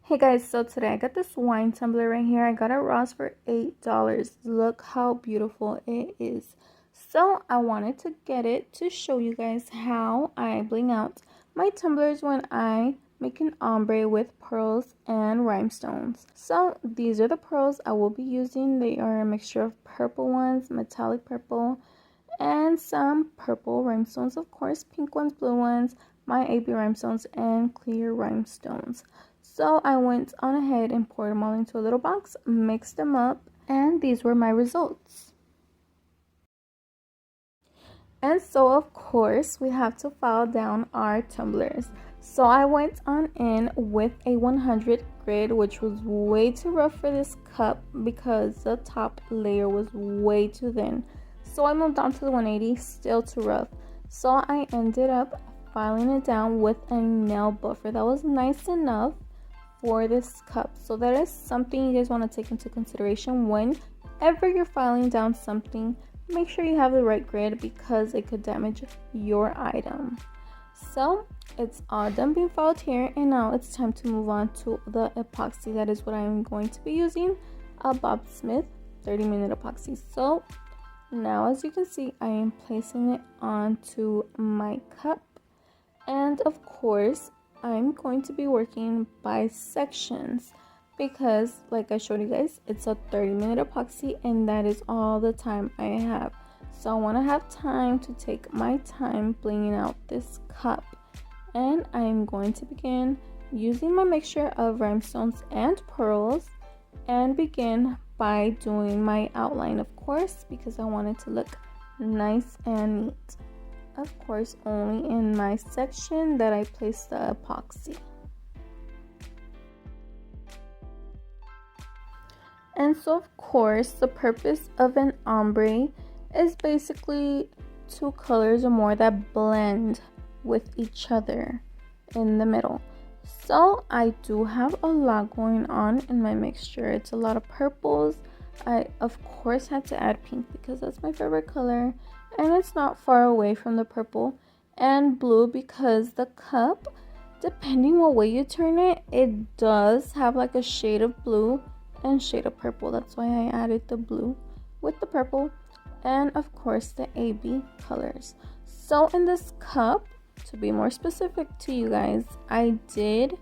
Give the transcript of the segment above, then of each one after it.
Hey guys, so today I got this wine tumbler right here. I got it Ross for $8. Look how beautiful it is. So I wanted to get it to show you guys how I bling out my tumblers when I make an ombre with pearls and rhinestones. So these are the pearls I will be using. They are a mixture of purple ones, metallic purple, and some purple rhinestones, of course, pink ones, blue ones, my AB rhinestones, and clear rhinestones. So I went on ahead and poured them all into a little box, mixed them up, and these were my results. And so, of course, we have to file down our tumblers. So I went on in with a 100 grit, which was way too rough for this cup because the top layer was way too thin. So I moved on to the 180, still too rough. So I ended up filing it down with a nail buffer that was nice enough for this cup. So that is something you guys want to take into consideration whenever you're filing down something. Make sure you have the right grid because it could damage your item. So it's all done being filed here, and now it's time to move on to the epoxy. That is what I'm going to be using, a Bob Smith 30-minute epoxy. So now, as you can see, I am placing it onto my cup, and of course I'm going to be working by sections because, like I showed you guys, it's a 30-minute epoxy and that is all the time I have. So I want to have time to take my time blinging out this cup, and I'm going to begin using my mixture of rhinestones and pearls and begin by doing my outline, of course, because I want it to look nice and neat. Of course, only in my section that I place the epoxy. And so, of course, the purpose of an ombre is basically two colors or more that blend with each other in the middle. So I do have a lot going on in my mixture. It's a lot of purples. I, of course, had to add pink because that's my favorite color, and it's not far away from the purple, and blue because the cup, depending what way you turn it, it does have like a shade of blue and shade of purple. That's why I added the blue with the purple, and of course the AB colors. So in this cup, to be more specific to you guys, I did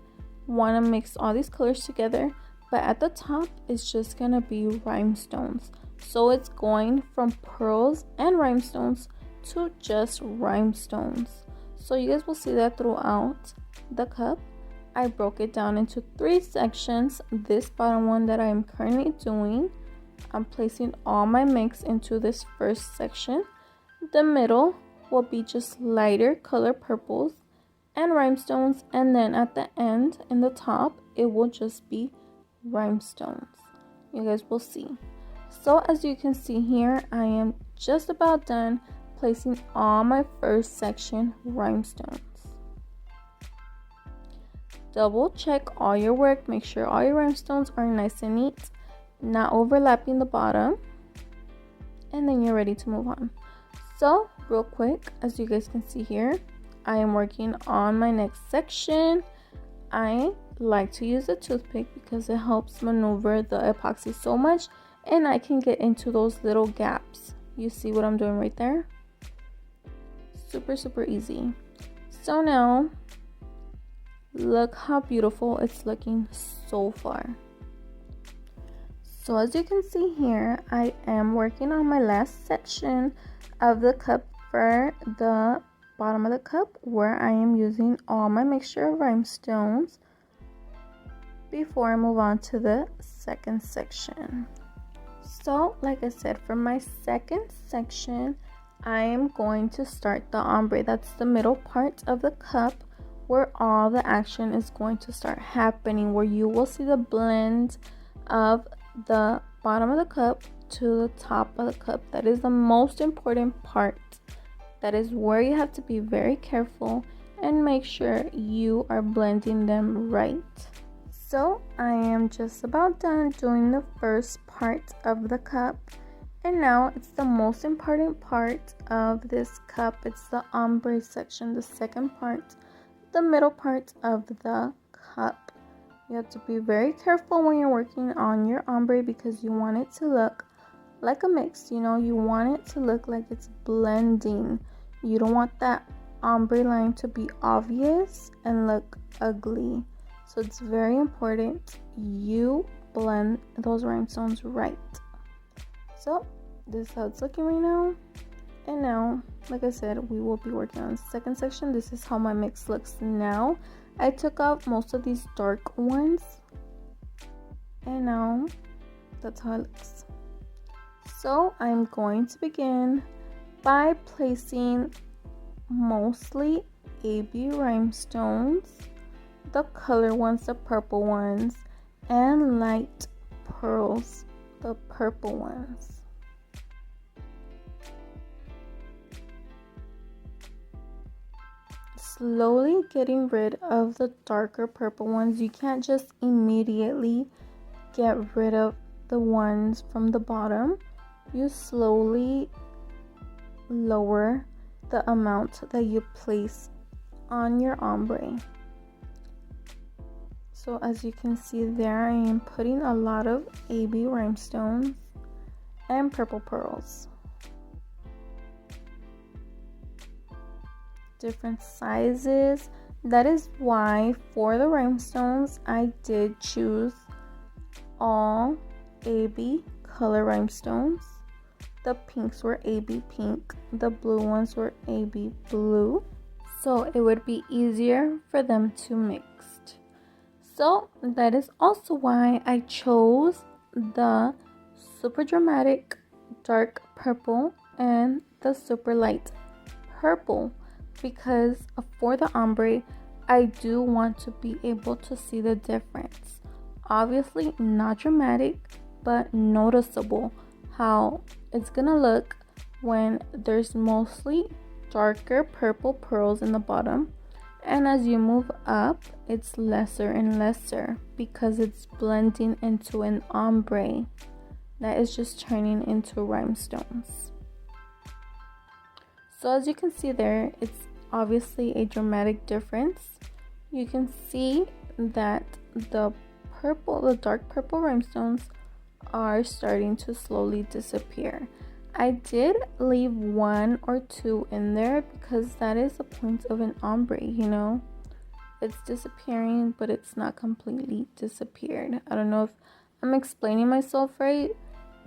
want to mix all these colors together, but at the top it's just gonna be rhinestones. So it's going from pearls and rhinestones to just rhinestones. So you guys will see that throughout the cup. I broke it down into 3 sections. This bottom one that I'm currently doing, I'm placing all my mix into this first section. The middle will be just lighter color purples and rhinestones, and then at the end in the top it will just be rhinestones. You guys will see. So as you can see here, I am just about done placing all my first section rhinestones. Double check all your work. Make sure all your rhinestones are nice and neat, not overlapping the bottom, and then you're ready to move on. So real quick, as you guys can see here, I am working on my next section. I like to use a toothpick because it helps maneuver the epoxy so much, and I can get into those little gaps. You see what I'm doing right there? Super easy. So now look how beautiful it's looking so far. So as you can see here, I am working on my last section of the cup for the bottom of the cup, where I am using all my mixture of rhinestones before I move on to the second section. So like I said, for my second section, I am going to start the ombre. That's the middle part of the cup where all the action is going to start happening, where you will see the blend of the bottom of the cup to the top of the cup. That is the most important part. That is where you have to be very careful and make sure you are blending them right. So I am just about done doing the first part of the cup, and now it's the most important part of this cup. It's the ombre section, the second part, the middle part of the cup. You have to be very careful when you're working on your ombre because you want it to look like a mix, you know, you want it to look like it's blending. You don't want that ombre line to be obvious and look ugly. So it's very important you blend those rhinestones right. So this is how it's looking right now. And now, like I said, we will be working on the second section. This is how my mix looks now. I took out most of these dark ones, and now that's how it looks. So I'm going to begin by placing mostly AB rhinestones, the color ones, the purple ones, and light pearls, the purple ones. Slowly getting rid of the darker purple ones. You can't just immediately get rid of the ones from the bottom. You slowly lower the amount that you place on your ombre. So as you can see there, I am putting a lot of AB rhinestones and purple pearls. Different sizes. That is why for the rhinestones I did choose all AB color rhinestones. The pinks were AB pink, the blue ones were AB blue, so it would be easier for them to mix. So that is also why I chose the super dramatic dark purple and the super light purple, because for the ombre I do want to be able to see the difference. Obviously not dramatic, but noticeable how it's gonna look when there's mostly darker purple pearls in the bottom, and as you move up it's lesser and lesser because it's blending into an ombre that is just turning into rhinestones. So as you can see there, it's obviously a dramatic difference. You can see that the dark purple rhinestones are starting to slowly disappear. I did leave one or two in there because that is the point of an ombre, you know. It's disappearing, but it's not completely disappeared. I don't know if I'm explaining myself right,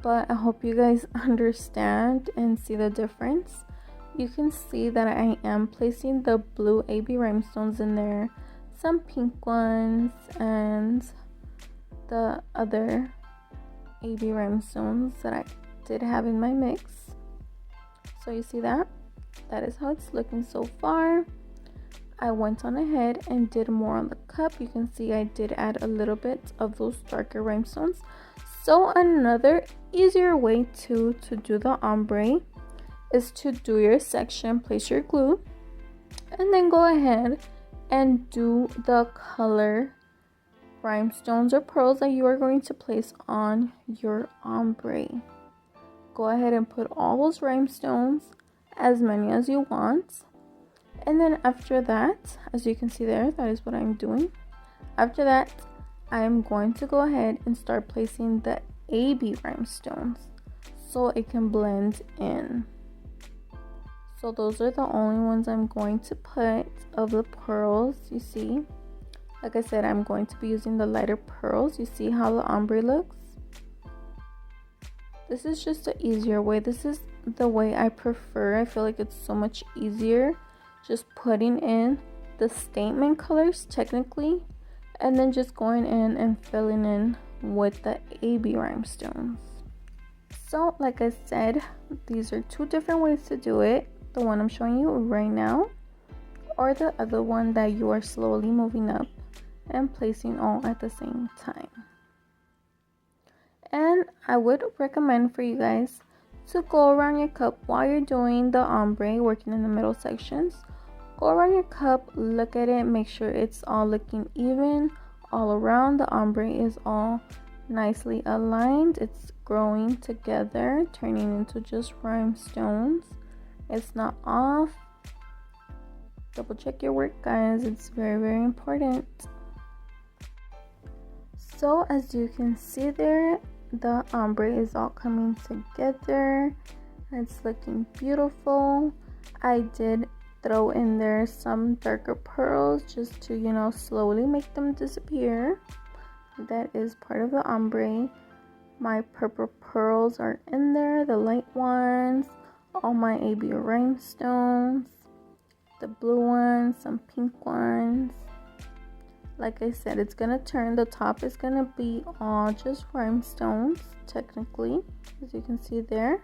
but I hope you guys understand and see the difference. You can see that I am placing the blue AB rhinestones in there, some pink ones, and the other AB rhinestones that I did have in my mix. So you see that is how it's looking so far. I went on ahead and did more on the cup. You can see I did add a little bit of those darker rhinestones. So another easier way to do the ombre is to do your section, place your glue, and then go ahead and do the color rhinestones or pearls that you are going to place on your ombre. Go ahead and put all those rhinestones, as many as you want, and then after that, as you can see there, that is what I'm doing. After that, I am going to go ahead and start placing the AB rhinestones so it can blend in. So those are the only ones I'm going to put of the pearls. You see, like I said, I'm going to be using the lighter pearls. You see how the ombre looks? This is just the easier way. This is the way I prefer. I feel like it's so much easier just putting in the statement colors technically, and then just going in and filling in with the AB rhinestones. So like I said, these are two different ways to do it. The one I'm showing you right now, or the other one that you are slowly moving up and placing all at the same time. And I would recommend for you guys to go around your cup while you're doing the ombre, working in the middle sections. Go around your cup, look at it, make sure it's all looking even all around. The ombre is all nicely aligned. It's growing together, turning into just rhinestones. It's not off. Double check your work, guys. It's very, very important. So as you can see there, the ombre is all coming together. It's looking beautiful. I did throw in there some darker pearls just to, you know, slowly make them disappear. That is part of the ombre. My purple pearls are in there, the light ones, all my AB rhinestones, the blue ones, some pink ones. Like I said, it's gonna turn, the top is gonna be all just rhinestones, technically, as you can see there.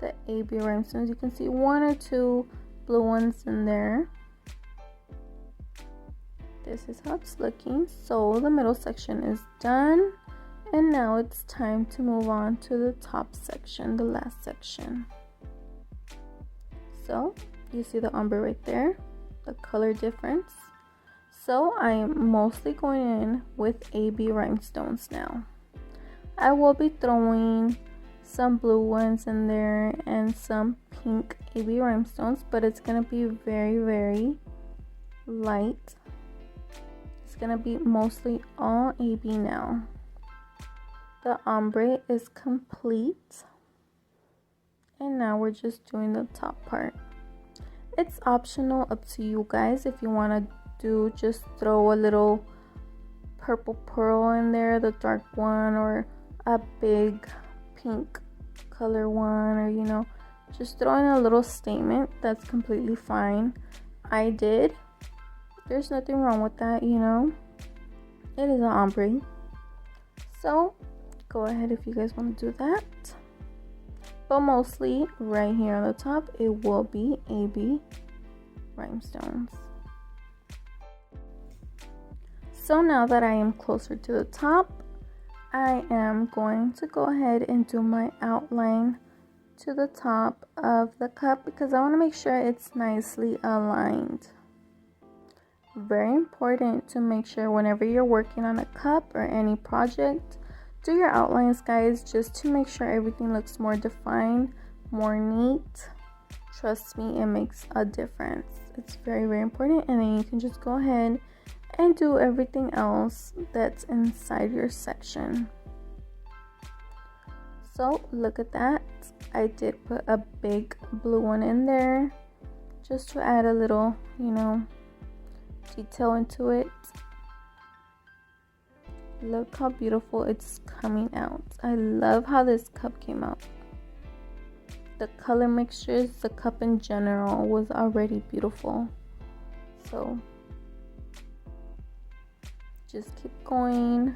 The AB rhinestones, you can see one or two blue ones in there. This is how it's looking. So the middle section is done, and now it's time to move on to the top section, the last section. So you see the ombre right there, the color difference. So I am mostly going in with AB rhinestones now. I will be throwing some blue ones in there and some pink AB rhinestones, but it's gonna be very, very light. It's gonna be mostly all AB now. The ombre is complete, and now we're just doing the top part. It's optional, up to you guys. If you want to do, just throw a little purple pearl in there, the dark one, or a big pink color one, or, you know, just throw in a little statement. That's completely fine. I did. There's nothing wrong with that, you know. It is an ombre, so go ahead if you guys want to do that. But mostly right here on the top, it will be AB rhinestones. So now that I am closer to the top, I am going to go ahead and do my outline to the top of the cup, because I want to make sure it's nicely aligned. Very important to make sure whenever you're working on a cup or any project, do your outlines, guys, just to make sure everything looks more defined, more neat. Trust me, it makes a difference. It's very, very important. And then you can just go ahead and do everything else that's inside your section. So look at that. I did put a big blue one in there just to add a little, you know, detail into it. Look how beautiful it's coming out. I love how this cup came out. The color mixtures, the cup in general was already beautiful. So just keep going.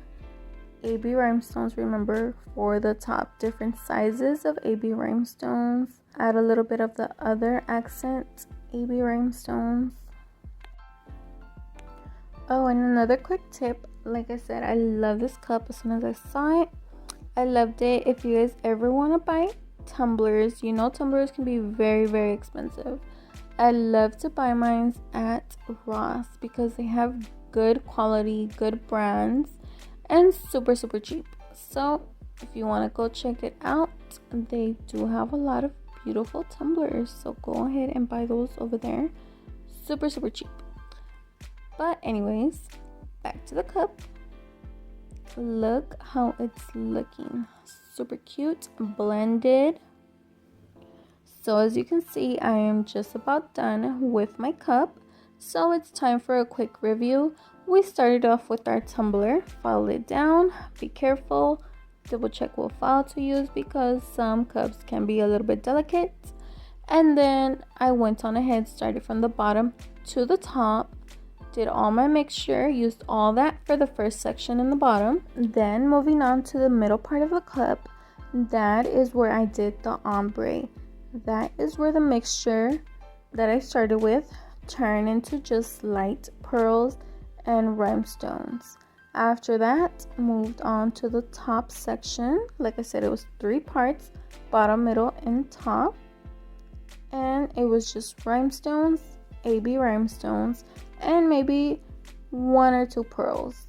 AB rhinestones, remember, for the top, different sizes of AB rhinestones. Add a little bit of the other accent AB rhinestones. Oh, and another quick tip, like I said, I love this cup. As soon as I saw it, I loved it. If you guys ever want to buy tumblers, you know tumblers can be very, very expensive. I love to buy mine at Ross because they have good quality, good brands, and super, super cheap. So if you want to go check it out, they do have a lot of beautiful tumblers. So go ahead and buy those over there. Super, super cheap. But anyways, back to the cup. Look how it's looking. Super cute, blended. So as you can see, I am just about done with my cup. So it's time for a quick review. We started off with our tumbler, filed it down. Be careful, double check what file to use because some cups can be a little bit delicate. And then I went on ahead, started from the bottom to the top. Did all my mixture, used all that for the first section in the bottom. Then moving on to the middle part of the cup, that is where I did the ombre. That is where the mixture that I started with turned into just light pearls and rhinestones. After that, moved on to the top section. Like I said, it was 3 parts, bottom, middle, and top. And it was just rhinestones, AB rhinestones, and maybe 1 or 2 pearls.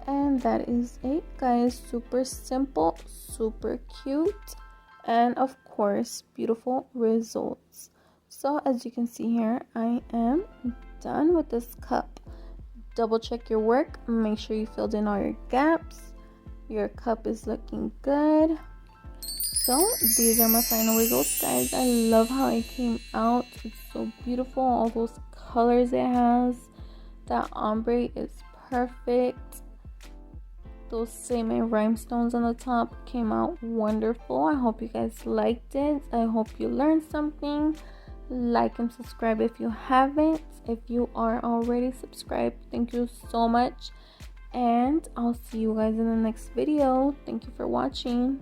And that is it, guys. Super simple, super cute, and of course beautiful results. So as you can see here, I am done with this cup. double check your work. Make sure you filled in all your gaps. Your cup is looking good. So these are my final results, guys. I love how it came out. It's so beautiful. All those colors it has. That ombre is perfect. Those same rhinestones on the top came out wonderful. I hope you guys liked it. I hope you learned something. Like and subscribe if you haven't. If you are already subscribed, thank you so much. And I'll see you guys in the next video. Thank you for watching.